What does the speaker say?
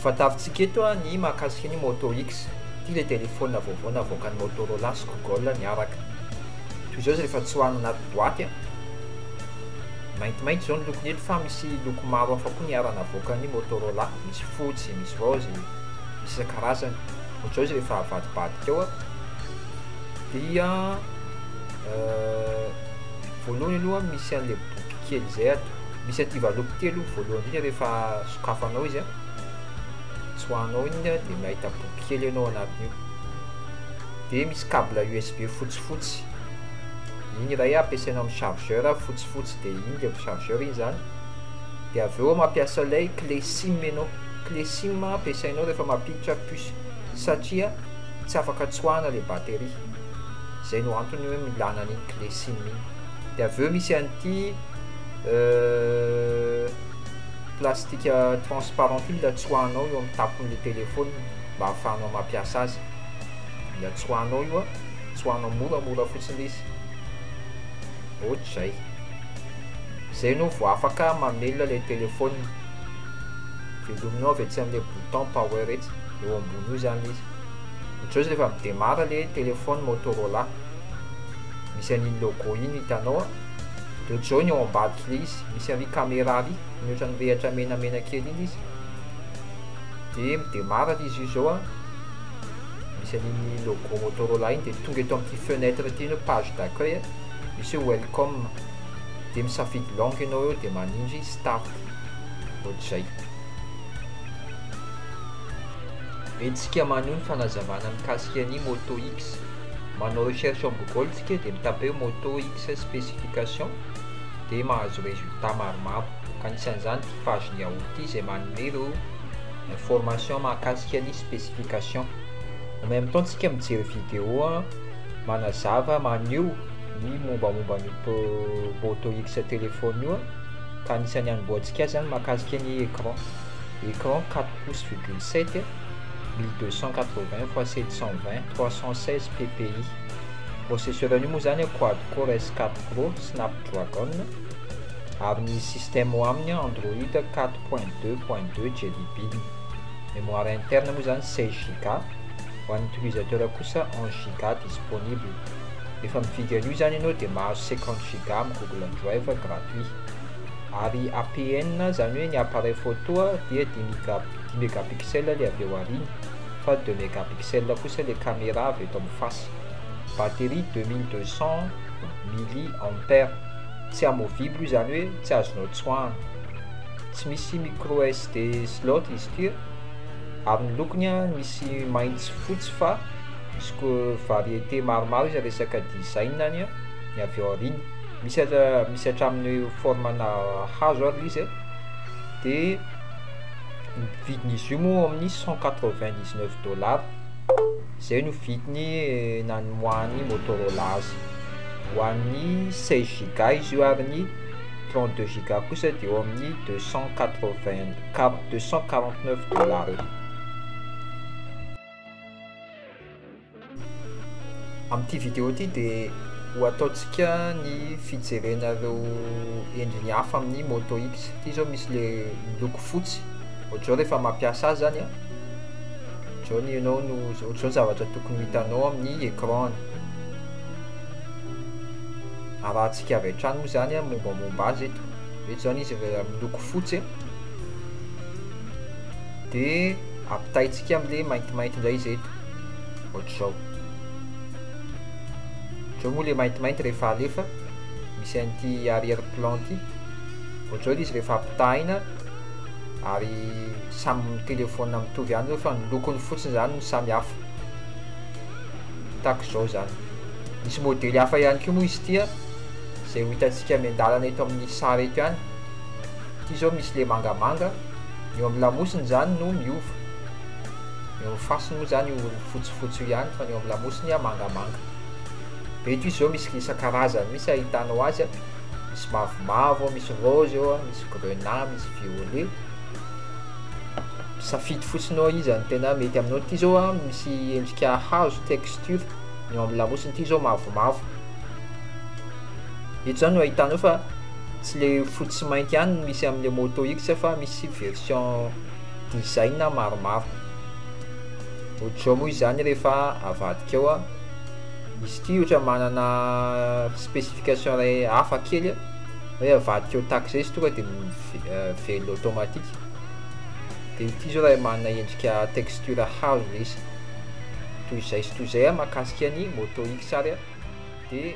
Fantarintsika eto ny mahakasika ny Moto X. Ty le téléphone vaovao navoakan'ny Motorola sy Google niaraka. Toy izao rehefa tsoahana anaty boaty maintimainty zao ny lokony eto fa misy loko maro hafa koa niara navoakan'ny Motorola, misy fotsy, misy rose, misy isan-karazany. Ohatran'izao izy rehefa avadibadika eo dia voalohany aloha misy an'le boky kely zay ato, misy antivalopy telo voalohany indrindra rehefa sokafanao izy tsoahanao iny dia mahita boky kely ianao anatin'io. Dia misy câble USB fotsifotsy, igny iray ampiasainao amin'ny chargeur fotsifotsy, dia igny le chargeur iny zany. Dia avy eo mampiasa ilay clé SIM ianao, clé SIM ampiasainao rehefa mampiditra puce satria tsy afaka tsoahana le batterie. Zay no antony hoe milana an'iny clé SIM iny. Dia avy eo misy an'ity plastika transparent iny mila tsoahanao eo amin'ny tapon'le téléphone mba ahafahanao mampiasa azy. Mila tsoahanao io tsoahanao moramora fotsiny izy. Ohatr'izay. Zay no vao afaka mamelona le téléphone. Velominao avy etsy amin'le bouton power etsy, eo ambony io zany izy. Ohatran'izao rehefa midémarre le téléphone Motorola, misy an'iny logo iny hitanao. Dia ohatr'izao ny eo ambadika le izy, misy an'iny caméra ary, ny ohatran'ny rehatra menamena kely iny izy. Dia midémarre izy io zao misy an'iny logo Motorola iny, dia tonga eto amin'ity fenêtre ity no page d'accueil, misy hoe welcome. Dia misafidy langue ianao eo dia manindry start. Ohatr'izay. Entsika maneho ny fanazavana mikasika ny Moto X. Manao recherche en Google tsika dia mitape hoe Moto X spécification dia mahazo résultat maromaro. Ka anisan'izany ity page ny yaourt izay manome ireo information mahakasika ny spécification. En même temps tsika mijery vidéo manazava maneho ny mombamomba ny Moto X téléphone io. Ka anisan'ny hanimboantsika zany mahakasika ny écran. Écran 4 pouces 7 1280 x 720 316 ppi. Processeur io moa zany quad-core S4 Pro Snapdragon, ary ny système aminy Android 4.2.2 Jelly Bean. Mémoire interne moa zany 16 Go, ho an'ny utilisateur kosa 11 Go disponible. Rehefa mividy an'io zany ianao dia mahazo 50 Go amin'ny Google Drive gratuit. Ary APN zany hoe ny appareil photo dia 10 mégapixels le avy eo aoriana, fa 2 mégapixels kosa le caméra avy eto amin'ny face. Batterie 2200 mAh. Tsy amovible zany hoe tsy azonao tsoahana. Tsy misy micro SD slot izy ity, ary ny lokony misy maitso fotsy fa misy variété maromaro izy resaka design ny avy eo aoriana. Misy hatramin'ny formana hazo ary izy. Dia vidin'izy io moa amin'ny $199. Zay no vidiny namoahan'ny Motorola azy. Ho an'ny 16 Go izy io ary ny 32 Go kosa dia eo amin'ny $249. Amin'ity vidéo ity dia ho ataontsika ny fijerena ireo endriny hafa amin'ny Moto X. Ity zao misy le loko fotsy, ohatr'izao rehefa mampiasa azy zany ohatr'izao ny ianao no ohatr'izao zavatra tokony hitanao amin'ny écran. Arahantsika avy hatrany moa zany mombamomba azy eto. Eto zany izy miloko fotsy, dia ampitahintsika amin'le maintimainty indray izy eto, ohatr'izao. Ohatr'izao moa le maintimainty rehefa alefa, misy an'ity arrière plan ity. Ohatr'izao izy rehefa ampitahina, ary samy téléphone mitovy ihany fa ny lokony fotsiny zany no samy hafa. Tahaka izao zany. Misy modèle hafa ihany koa moa izy ity zay ho hitantsika miandalana eto amin'ny sary eto ihany. Ity zao misy le mangamanga, eo amin'ny lamosiny zany no miova. Eo amin'ny fasiny moa zany fotsifotsy ihany, fa eo amin'ny lamosiny mangamanga. Dia eto izy zao misy isan-karazany misy ahitanao azy, misy mavomavo, misy rose eo, misy grenat, misy violet. Safidy fotsinao izy ny tena mety aminao. Ity zao misy endrika hazo texture, ny eo amin'ny lamosiny ity zao mavomavo. Eto zany no ahitanao fa tsy le fotsy mainty ihany misy amin'le Moto X fa misy version design maromaro. Ohatr'izao moa izany rehefa avadika eo izy ity ohatra manana spécification ray hafa kely hoe avadika eo tahaka izay izy tonga de velona automatique. De ity zao raha manana endrika texture hazo izy toy izay sy toy izay mahakasika ny Moto X ary de